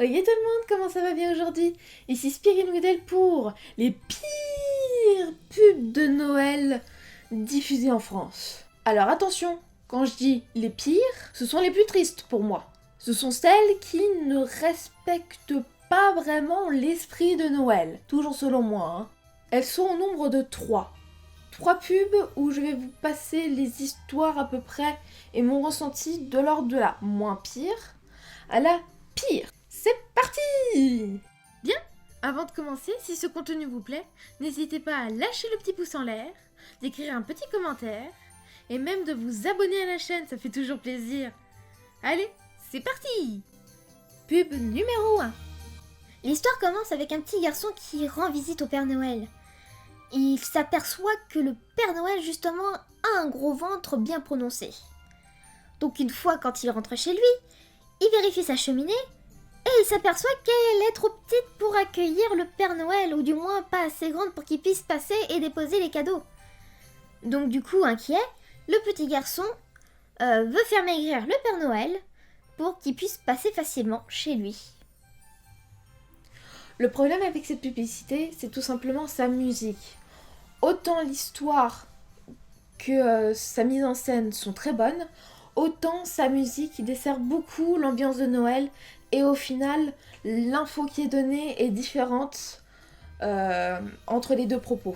Ok tout le monde, comment ça va bien aujourd'hui? Ici Spirit Model pour les pires pubs de Noël diffusées en France. Alors attention, quand je dis les pires, ce sont les plus tristes pour moi. Ce sont celles qui ne respectent pas vraiment l'esprit de Noël, toujours selon moi. Elles sont au nombre de 3. 3 pubs où je vais vous passer les histoires à peu près et mon ressenti de l'ordre de la moins pire à la pire. C'est parti! Bien, avant de commencer, si ce contenu vous plaît, n'hésitez pas à lâcher le petit pouce en l'air, d'écrire un petit commentaire et même de vous abonner à la chaîne, ça fait toujours plaisir. Allez, c'est parti! Pub numéro 1. L'histoire commence avec un petit garçon qui rend visite au Père Noël. Il s'aperçoit que le Père Noël, justement, a un gros ventre bien prononcé. Donc une fois, quand il rentre chez lui, il vérifie sa cheminée et il s'aperçoit qu'elle est trop petite pour accueillir le Père Noël, ou du moins pas assez grande pour qu'il puisse passer et déposer les cadeaux. Donc du coup, inquiet, le petit garçon veut faire maigrir le Père Noël pour qu'il puisse passer facilement chez lui. Le problème avec cette publicité, c'est tout simplement sa musique. Autant l'histoire que sa mise en scène sont très bonnes, autant sa musique dessert beaucoup l'ambiance de Noël et au final, l'info qui est donnée est différente entre les deux propos.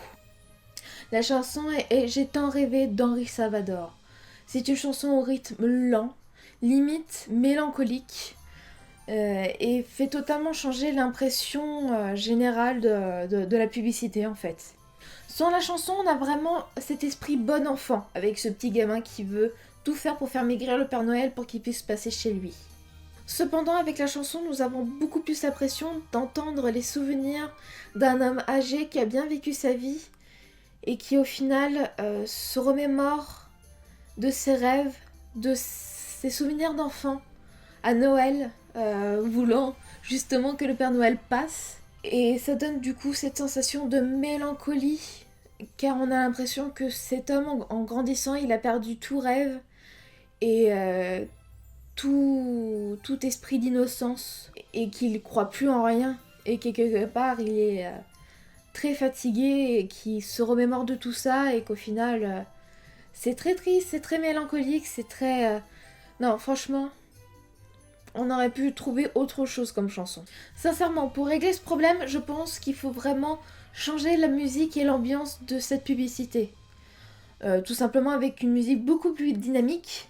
La chanson est J'ai tant rêvé d'Henri Salvador. C'est une chanson au rythme lent, limite mélancolique, et fait totalement changer l'impression générale de la publicité en fait. Sans la chanson, on a vraiment cet esprit bon enfant, avec ce petit gamin qui veut tout faire pour faire maigrir le Père Noël pour qu'il puisse passer chez lui. Cependant, avec la chanson, nous avons beaucoup plus l'impression d'entendre les souvenirs d'un homme âgé qui a bien vécu sa vie et qui au final se remémore de ses rêves, de ses souvenirs d'enfant à Noël, voulant justement que le Père Noël passe. Et ça donne du coup cette sensation de mélancolie, car on a l'impression que cet homme, en grandissant, il a perdu tout rêve et tout esprit d'innocence, et qu'il croit plus en rien, et que quelque part il est très fatigué et qu'il se remémore de tout ça, et qu'au final c'est très triste, c'est très mélancolique, c'est très... Non, franchement, on aurait pu trouver autre chose comme chanson. Sincèrement, pour régler ce problème, je pense qu'il faut vraiment changer la musique et l'ambiance de cette publicité. Tout simplement avec une musique beaucoup plus dynamique,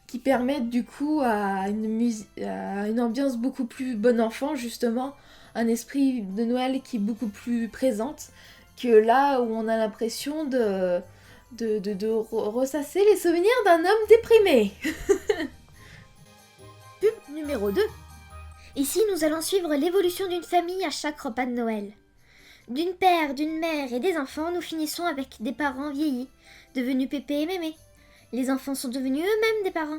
qui permette du coup à une ambiance beaucoup plus bon enfant, justement, un esprit de Noël qui est beaucoup plus présente, que là où on a l'impression de ressasser les souvenirs d'un homme déprimé. Pub numéro 2. Ici, nous allons suivre l'évolution d'une famille à chaque repas de Noël. D'une père, d'une mère et des enfants, nous finissons avec des parents vieillis, devenus pépé et mémé. Les enfants sont devenus eux-mêmes des parents.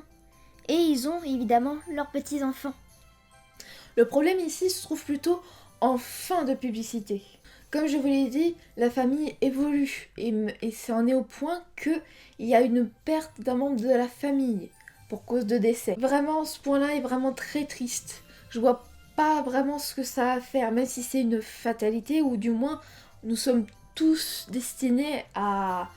Et ils ont évidemment leurs petits-enfants. Le problème ici se trouve plutôt en fin de publicité. Comme je vous l'ai dit, la famille évolue et ça en est au point qu'il y a une perte d'un membre de la famille pour cause de décès. Vraiment, ce point-là est vraiment très triste. Je vois pas vraiment ce que ça a à faire, même si c'est une fatalité, ou du moins, nous sommes tous destinés à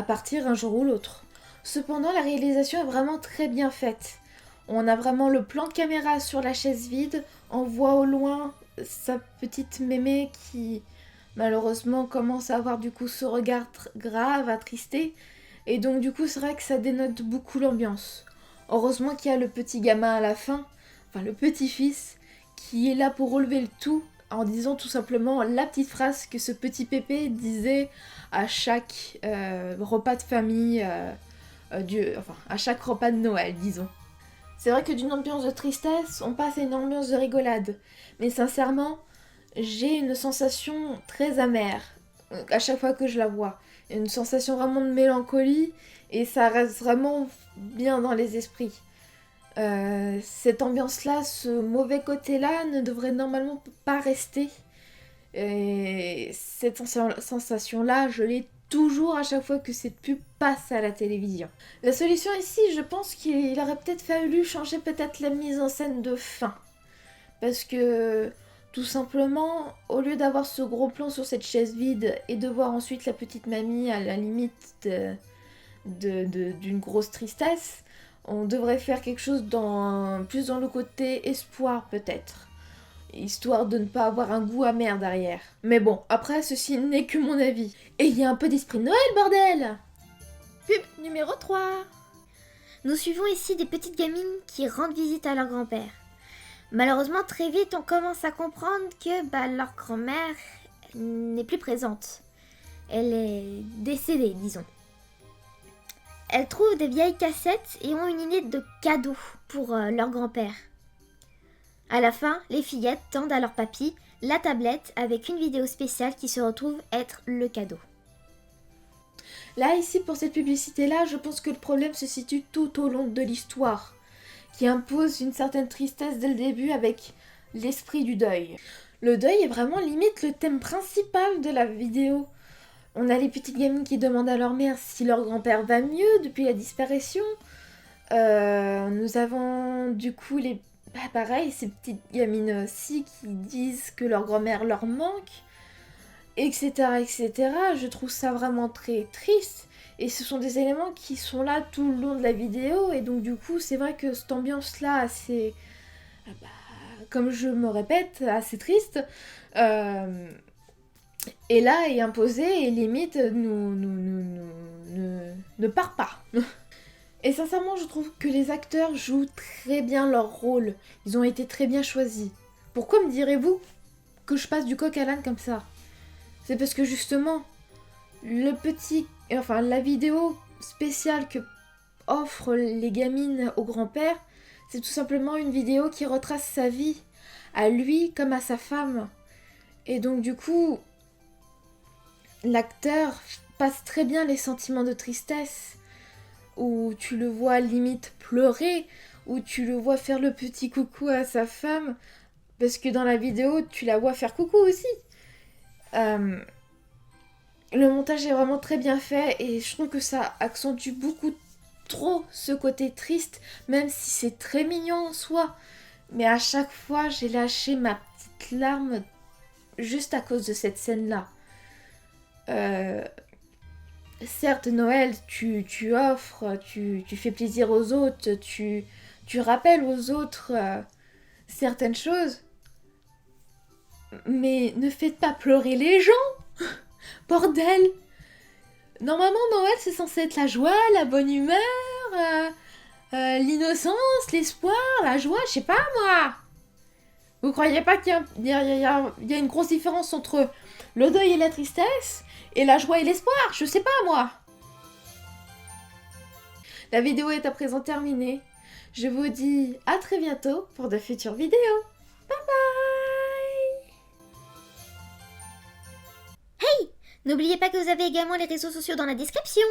partir un jour ou l'autre. Cependant, la réalisation est vraiment très bien faite. On a vraiment le plan de caméra sur la chaise vide, on voit au loin sa petite mémé qui malheureusement commence à avoir du coup ce regard grave, attristé, et donc du coup c'est vrai que ça dénote beaucoup l'ambiance. Heureusement qu'il y a le petit gamin à la fin, enfin le petit-fils, qui est là pour relever le tout en disant tout simplement la petite phrase que ce petit pépé disait à chaque repas de famille, à chaque repas de Noël, disons. C'est vrai que d'une ambiance de tristesse, on passe à une ambiance de rigolade, mais sincèrement, j'ai une sensation très amère à chaque fois que je la vois. Une sensation vraiment de mélancolie, et ça reste vraiment bien dans les esprits. Cette ambiance-là, ce mauvais côté-là ne devrait normalement pas rester. Et cette sensation-là, je l'ai toujours à chaque fois que cette pub passe à la télévision. La solution ici, je pense qu'il aurait peut-être fallu changer peut-être la mise en scène de fin. Parce que tout simplement, au lieu d'avoir ce gros plan sur cette chaise vide et de voir ensuite la petite mamie à la limite d'une grosse tristesse, on devrait faire quelque chose plus dans le côté espoir peut-être. Histoire de ne pas avoir un goût amer derrière. Mais bon, après, ceci n'est que mon avis. Et il y a un peu d'esprit de Noël, bordel! Pub numéro 3. Nous suivons ici des petites gamines qui rendent visite à leur grand-père. Malheureusement, très vite, on commence à comprendre que leur grand-mère n'est plus présente. Elle est décédée, disons. Elles trouvent des vieilles cassettes et ont une idée de cadeau pour leur grand-père. À la fin, les fillettes tendent à leur papy la tablette avec une vidéo spéciale qui se retrouve être le cadeau. Là, ici, pour cette publicité-là, je pense que le problème se situe tout au long de l'histoire, qui impose une certaine tristesse dès le début avec l'esprit du deuil. Le deuil est vraiment limite le thème principal de la vidéo. On a les petites gamines qui demandent à leur mère si leur grand-père va mieux depuis la disparition. Nous avons du coup pareil, ces petites gamines aussi qui disent que leur grand-mère leur manque, etc., etc. Je trouve ça vraiment très triste. Et ce sont des éléments qui sont là tout le long de la vidéo. Et donc du coup, c'est vrai que cette ambiance-là, assez... comme je me répète, assez triste, et là est imposée et limite ne part pas. Et sincèrement, je trouve que les acteurs jouent très bien leur rôle. Ils ont été très bien choisis. Pourquoi me direz-vous que je passe du coq à l'âne comme ça? C'est parce que justement, la vidéo spéciale que offrent les gamines au grand-père, c'est tout simplement une vidéo qui retrace sa vie, à lui comme à sa femme. Et donc du coup, l'acteur passe très bien les sentiments de tristesse, où tu le vois limite pleurer, où tu le vois faire le petit coucou à sa femme, parce que dans la vidéo, tu la vois faire coucou aussi. Le montage est vraiment très bien fait, et je trouve que ça accentue beaucoup trop ce côté triste, même si c'est très mignon en soi. Mais à chaque fois, j'ai lâché ma petite larme juste à cause de cette scène-là. Certes, Noël, tu offres, tu fais plaisir aux autres, tu rappelles aux autres certaines choses, mais ne faites pas pleurer les gens. Bordel! Normalement, Noël, c'est censé être la joie, la bonne humeur, l'innocence, l'espoir, la joie, je sais pas moi. Vous croyez pas qu'il y a une grosse différence entre le deuil et la tristesse et la joie et l'espoir? Je sais pas moi. La vidéo est à présent terminée. Je vous dis à très bientôt pour de futures vidéos. Bye bye. N'oubliez pas que vous avez également les réseaux sociaux dans la description.